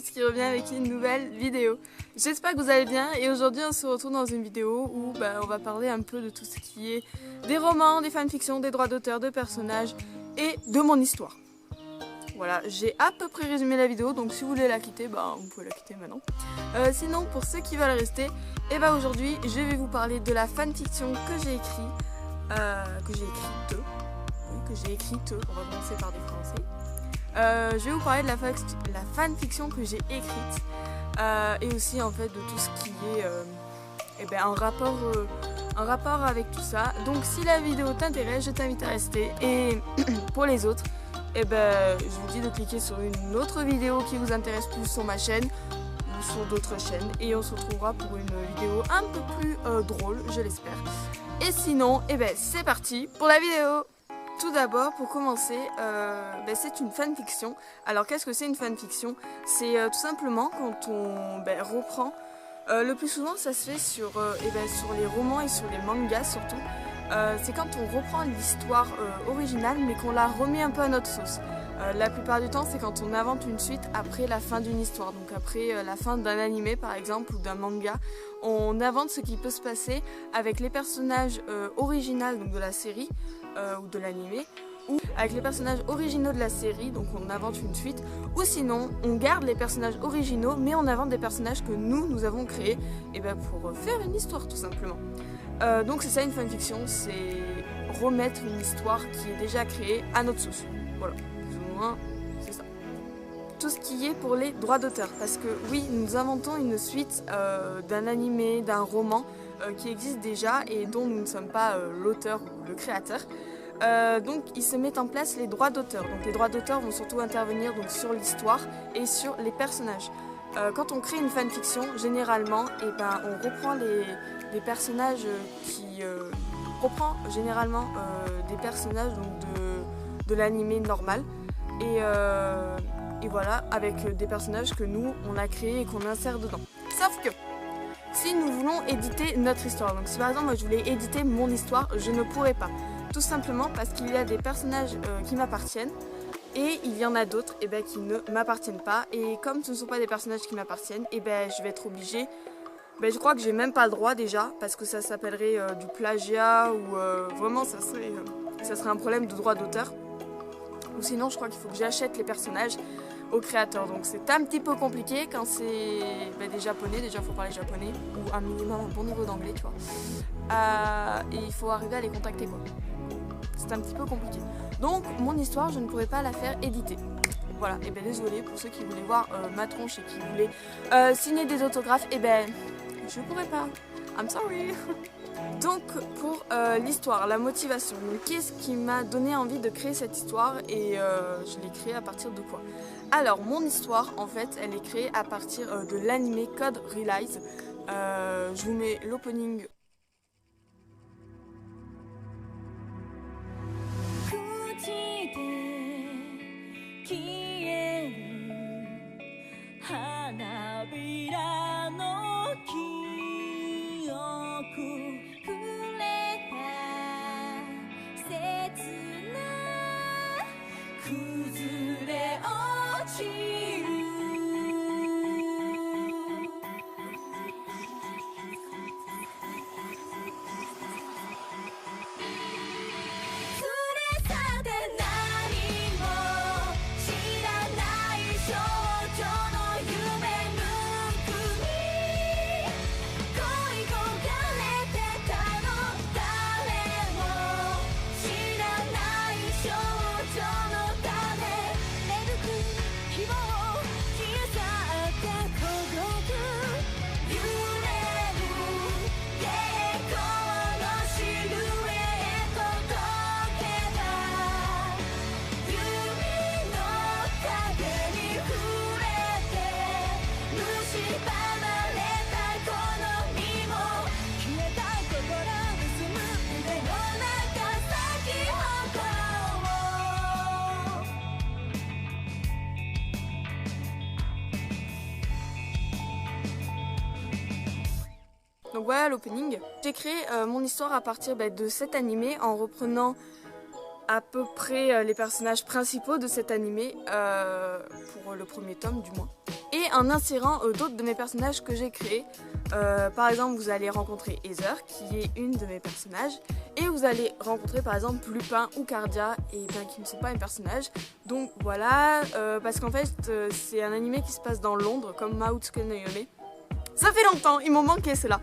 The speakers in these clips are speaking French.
Alice qui revient avec une nouvelle vidéo. J'espère que vous allez bien et aujourd'hui on se retrouve dans une vidéo où on va parler un peu de tout ce qui est des romans, des fanfictions, des droits d'auteur, de personnages et de mon histoire. Voilà, j'ai à peu près résumé la vidéo, donc si vous voulez la quitter, vous pouvez la quitter maintenant. Sinon, pour ceux qui veulent rester, aujourd'hui je vais vous parler de la fanfiction que j'ai écrite, on va commencer par des français. Je vais vous parler de la fanfiction que j'ai écrite et aussi en fait de tout ce qui est un rapport avec tout ça. Donc si la vidéo t'intéresse, je t'invite à rester et pour les autres, je vous dis de cliquer sur une autre vidéo qui vous intéresse plus sur ma chaîne ou sur d'autres chaînes et on se retrouvera pour une vidéo un peu plus drôle, je l'espère. Et sinon, c'est parti pour la vidéo. Tout d'abord, pour commencer, c'est une fanfiction. Alors qu'est-ce que c'est une fanfiction? C'est tout simplement quand on reprend, le plus souvent ça se fait sur les romans et sur les mangas surtout. C'est quand on reprend l'histoire originale mais qu'on la remet un peu à notre sauce. La plupart du temps c'est quand on invente une suite après la fin d'une histoire, donc après la fin d'un animé par exemple ou d'un manga. On invente ce qui peut se passer avec les personnages originaux donc de la série ou de l'animé, ou avec les personnages originaux de la série, donc on invente une suite, ou sinon on garde les personnages originaux mais on invente des personnages que nous avons créés pour faire une histoire tout simplement. Donc c'est ça une fanfiction, c'est remettre une histoire qui est déjà créée à notre sauce. Voilà, plus ou moins c'est ça. Tout ce qui est pour les droits d'auteur, parce que oui, nous inventons une suite d'un animé, d'un roman qui existe déjà et dont nous ne sommes pas l'auteur ou le créateur. Donc il se met en place les droits d'auteur. Donc les droits d'auteur vont surtout intervenir donc, sur l'histoire et sur les personnages. Quand on crée une fanfiction, généralement, on reprend les personnages des personnages donc, de l'animé normal et voilà, avec des personnages que nous on a créés et qu'on insère dedans. Sauf que si nous voulons éditer notre histoire, donc si par exemple moi je voulais éditer mon histoire, je ne pourrais pas. Tout simplement parce qu'il y a des personnages qui m'appartiennent et il y en a d'autres qui ne m'appartiennent pas. Et comme ce ne sont pas des personnages qui m'appartiennent, je vais être obligée. Je crois que j'ai même pas le droit déjà parce que ça s'appellerait du plagiat ou vraiment ça serait un problème de droit d'auteur. Ou sinon je crois qu'il faut que j'achète les personnages au créateur. Donc c'est un petit peu compliqué quand c'est des japonais, déjà il faut parler japonais ou un minimum un bon niveau d'anglais tu vois. Et il faut arriver à les contacter quoi. C'est un petit peu compliqué. Donc mon histoire je ne pourrais pas la faire éditer. Voilà, désolé pour ceux qui voulaient voir ma tronche et qui voulaient signer des autographes, je pourrais pas. I'm sorry. Donc pour l'histoire, la motivation, qu'est-ce qui m'a donné envie de créer cette histoire et je l'ai créée à partir de quoi? Alors mon histoire en fait elle est créée à partir de l'anime Code Realize. Je vous mets l'opening. Donc voilà l'opening. J'ai créé mon histoire à partir de cet animé en reprenant à peu près les personnages principaux de cet animé, pour le premier tome du moins, et en insérant d'autres de mes personnages que j'ai créés. Par exemple, vous allez rencontrer Heather, qui est une de mes personnages, et vous allez rencontrer par exemple Lupin ou Cardia, et bien qui ne sont pas mes personnages. Donc voilà, parce qu'en fait c'est un animé qui se passe dans Londres, comme Maotsuke no Yome. Ça fait longtemps, il m'en manquait cela.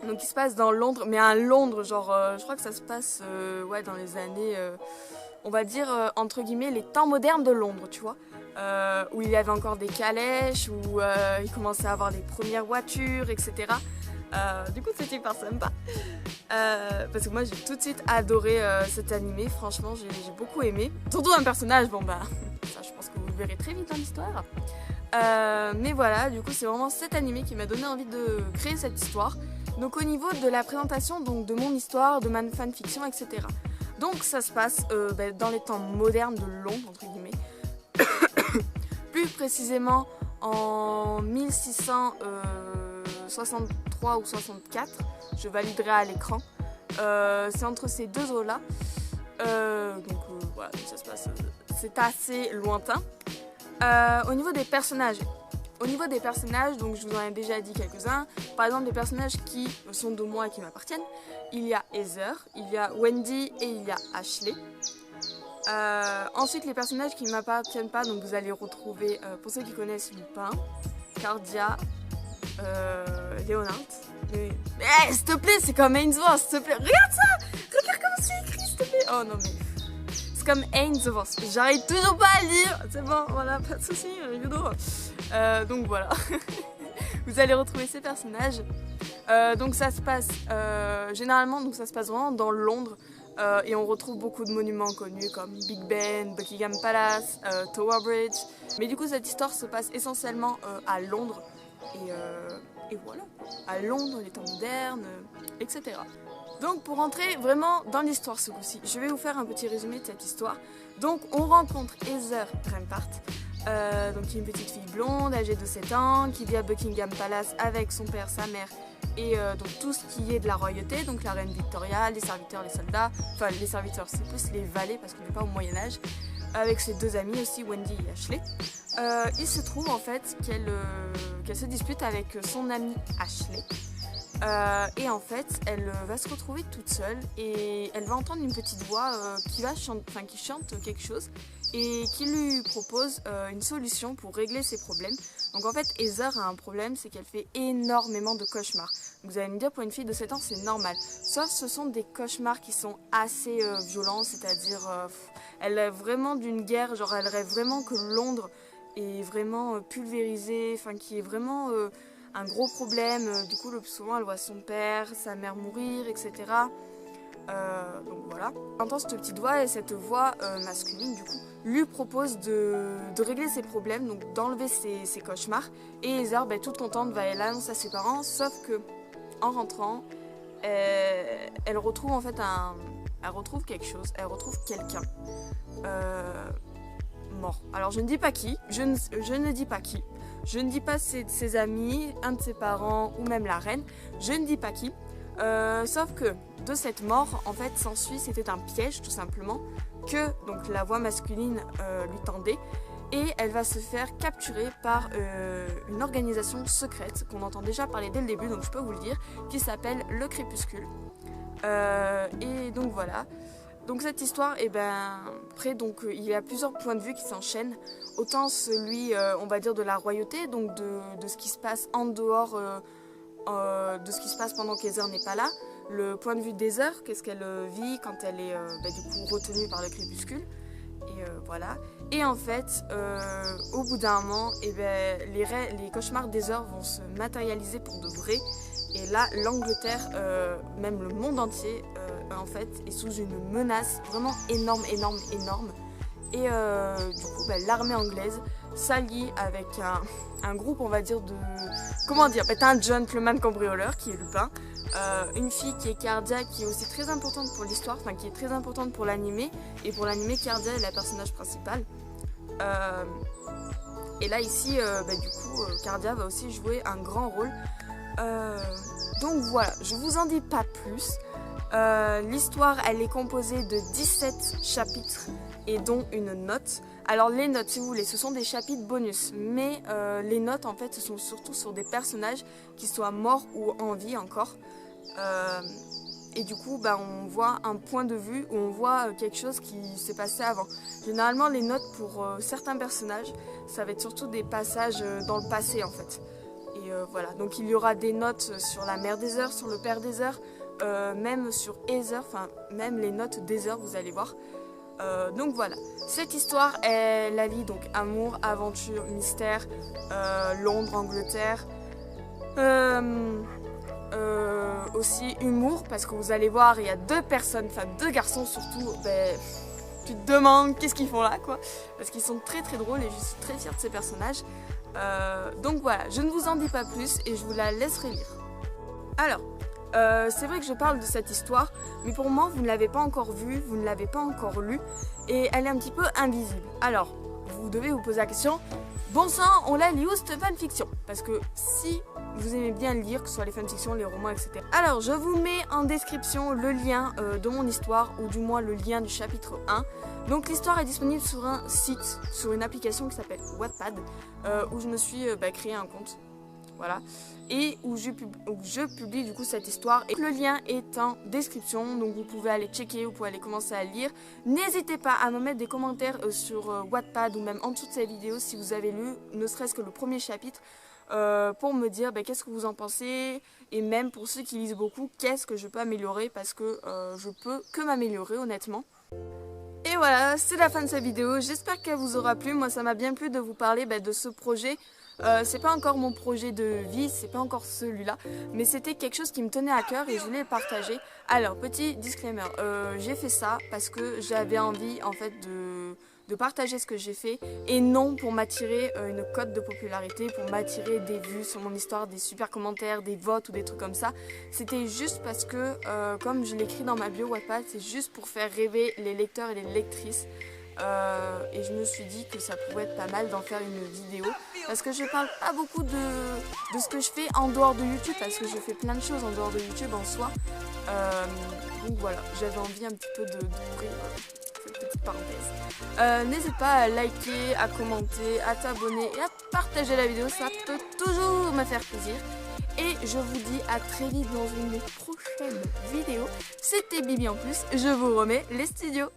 Donc il se passe dans Londres, mais à Londres, genre je crois que ça se passe ouais, dans les années, on va dire entre guillemets les temps modernes de Londres, tu vois. Où il y avait encore des calèches, où il commençait à avoir les premières voitures, etc. Du coup c'était hyper sympa. Parce que moi j'ai tout de suite adoré cet animé, franchement j'ai beaucoup aimé. Surtout un personnage, bon bah ça je pense que vous le verrez très vite dans l'histoire. Mais voilà, du coup c'est vraiment cet animé qui m'a donné envie de créer cette histoire. Donc au niveau de la présentation donc, de mon histoire, de ma fanfiction, etc. Donc ça se passe dans les temps modernes de Londres, entre guillemets. Plus précisément en 1663 ou 64, je validerai à l'écran. C'est entre ces deux eaux-là. Voilà, ça se passe, c'est assez lointain. Au niveau des personnages, donc je vous en ai déjà dit quelques-uns. Par exemple, des personnages qui sont de moi et qui m'appartiennent. Il y a Heather, il y a Wendy et il y a Ashley. Ensuite, les personnages qui ne m'appartiennent pas, donc vous allez retrouver, pour ceux qui connaissent Lupin, Cardia, Léonard. S'il te plaît, c'est comme Ainsworth, s'il te plaît. Regarde ça! Regarde comment c'est écrit, s'il te plaît. Oh non, mais c'est comme Ainsworth. J'arrive toujours pas à lire. C'est bon, voilà, pas de soucis, Yudo. Donc voilà. Vous allez retrouver ces personnages. Donc ça se passe généralement, donc ça se passe vraiment dans Londres. Et on retrouve beaucoup de monuments connus comme Big Ben, Buckingham Palace, Tower Bridge. Mais du coup cette histoire se passe essentiellement à Londres. Et voilà, à Londres, les temps modernes, etc. Donc pour entrer vraiment dans l'histoire ce coup-ci, je vais vous faire un petit résumé de cette histoire. Donc on rencontre Heather Rempart, donc qui est une petite fille blonde, âgée de 7 ans, qui vit à Buckingham Palace avec son père, sa mère, et donc tout ce qui est de la royauté, donc la reine Victoria, les serviteurs, les soldats, enfin les serviteurs c'est plus les valets parce qu'on n'est pas au Moyen-Âge, avec ses deux amis aussi, Wendy et Ashley. Il se trouve en fait qu'elle se dispute avec son amie Ashley. Et en fait, elle va se retrouver toute seule et elle va entendre une petite voix qui chante quelque chose et qui lui propose une solution pour régler ses problèmes. Donc en fait, Heather a un problème, c'est qu'elle fait énormément de cauchemars. Vous allez me dire, pour une fille de 7 ans, c'est normal. Sauf ce sont des cauchemars qui sont assez violents, c'est-à-dire elle rêve vraiment d'une guerre, genre elle rêve vraiment que Londres est vraiment pulvérisée, enfin qui est vraiment un gros problème. Du coup, le plus souvent, elle voit son père, sa mère mourir, etc. Donc voilà. Elle entend cette petite voix et cette voix masculine, du coup, lui propose de régler ses problèmes, donc d'enlever ses cauchemars. Et Heather, toute contente, va l'annoncer à ses parents, sauf que en rentrant, elle retrouve en fait elle retrouve quelque chose, elle retrouve quelqu'un mort. Alors je ne dis pas qui, je ne dis pas qui. Je ne dis pas ses amis, un de ses parents ou même la reine. Je ne dis pas qui. Sauf que de cette mort, en fait, s'ensuit, c'était un piège tout simplement que donc la voix masculine lui tendait. Et elle va se faire capturer par une organisation secrète qu'on entend déjà parler dès le début, donc je peux vous le dire, qui s'appelle le Crépuscule. Et donc voilà. Donc cette histoire, il y a plusieurs points de vue qui s'enchaînent. Autant celui, on va dire, de la royauté, donc de ce qui se passe en dehors de ce qui se passe pendant qu'Heather n'est pas là. Le point de vue d'Heather, qu'est-ce qu'elle vit quand elle est du coup retenue par le crépuscule. Et voilà. Et en fait, au bout d'un moment, les cauchemars d'Heather vont se matérialiser pour de vrai. Et là, l'Angleterre, même le monde entier, en fait, est sous une menace vraiment énorme. Et du coup, l'armée anglaise s'allie avec un groupe, on va dire, un gentleman cambrioleur qui est Lupin, une fille qui est Cardia, qui est aussi très importante pour l'histoire, enfin qui est très importante pour l'animé, et pour l'animé, Cardia est la personnage principale. Et là, ici, Cardia va aussi jouer un grand rôle. Donc voilà, je vous en dis pas plus. L'histoire, elle est composée de 17 chapitres et dont une note. Alors les notes, si vous voulez, ce sont des chapitres bonus, mais les notes, en fait, ce sont surtout sur des personnages qui soient morts ou en vie encore. Et du coup, on voit un point de vue où on voit quelque chose qui s'est passé avant. Généralement, les notes pour certains personnages, ça va être surtout des passages dans le passé, en fait. Et voilà, donc il y aura des notes sur la mère des heures, sur le père des heures, même sur Heather, enfin même les notes d'Heather, vous allez voir. Donc voilà, cette histoire, elle allie donc amour, aventure, mystère, Londres, Angleterre, aussi humour, parce que vous allez voir, il y a deux personnes, enfin deux garçons surtout, tu te demandes qu'est-ce qu'ils font là, quoi, parce qu'ils sont très très drôles et je suis très fière de ces personnages. Donc voilà, je ne vous en dis pas plus et je vous la laisserai lire. Alors, c'est vrai que je parle de cette histoire, mais pour moi, vous ne l'avez pas encore vue, vous ne l'avez pas encore lue, et elle est un petit peu invisible. Alors, vous devez vous poser la question, bon sang, on la lit où cette fanfiction? Parce que si vous aimez bien lire, que ce soit les fanfictions, les romans, etc. Alors, je vous mets en description le lien de mon histoire, ou du moins le lien du chapitre 1. Donc, l'histoire est disponible sur un site, sur une application qui s'appelle Wattpad, où je me suis créé un compte. Voilà, et où je publie du coup cette histoire. Et le lien est en description, donc vous pouvez aller checker, vous pouvez aller commencer à lire. N'hésitez pas à me mettre des commentaires sur Wattpad ou même en dessous de cette vidéo si vous avez lu ne serait-ce que le premier chapitre, pour me dire qu'est-ce que vous en pensez, et même pour ceux qui lisent beaucoup, qu'est-ce que je peux améliorer, parce que je peux que m'améliorer honnêtement. Et voilà, c'est la fin de cette vidéo, j'espère qu'elle vous aura plu. Moi ça m'a bien plu de vous parler de ce projet. C'est pas encore mon projet de vie, c'est pas encore celui-là, mais c'était quelque chose qui me tenait à cœur et je voulais le partager. Alors, petit disclaimer, j'ai fait ça parce que j'avais envie en fait de partager ce que j'ai fait, et non pour m'attirer une cote de popularité, pour m'attirer des vues sur mon histoire, des super commentaires, des votes ou des trucs comme ça. C'était juste parce que, comme je l'écris dans ma bio Wattpad, c'est juste pour faire rêver les lecteurs et les lectrices. Et je me suis dit que ça pouvait être pas mal d'en faire une vidéo, parce que je parle pas beaucoup de ce que je fais en dehors de YouTube, parce que je fais plein de choses en dehors de YouTube en soi. Donc voilà, j'avais envie un petit peu d'ouvrir cette petite parenthèse. N'hésite pas à liker, à commenter, à t'abonner et à partager la vidéo, ça peut toujours me faire plaisir. Et je vous dis à très vite dans une prochaine vidéo. C'était Bibi en plus, je vous remets les studios.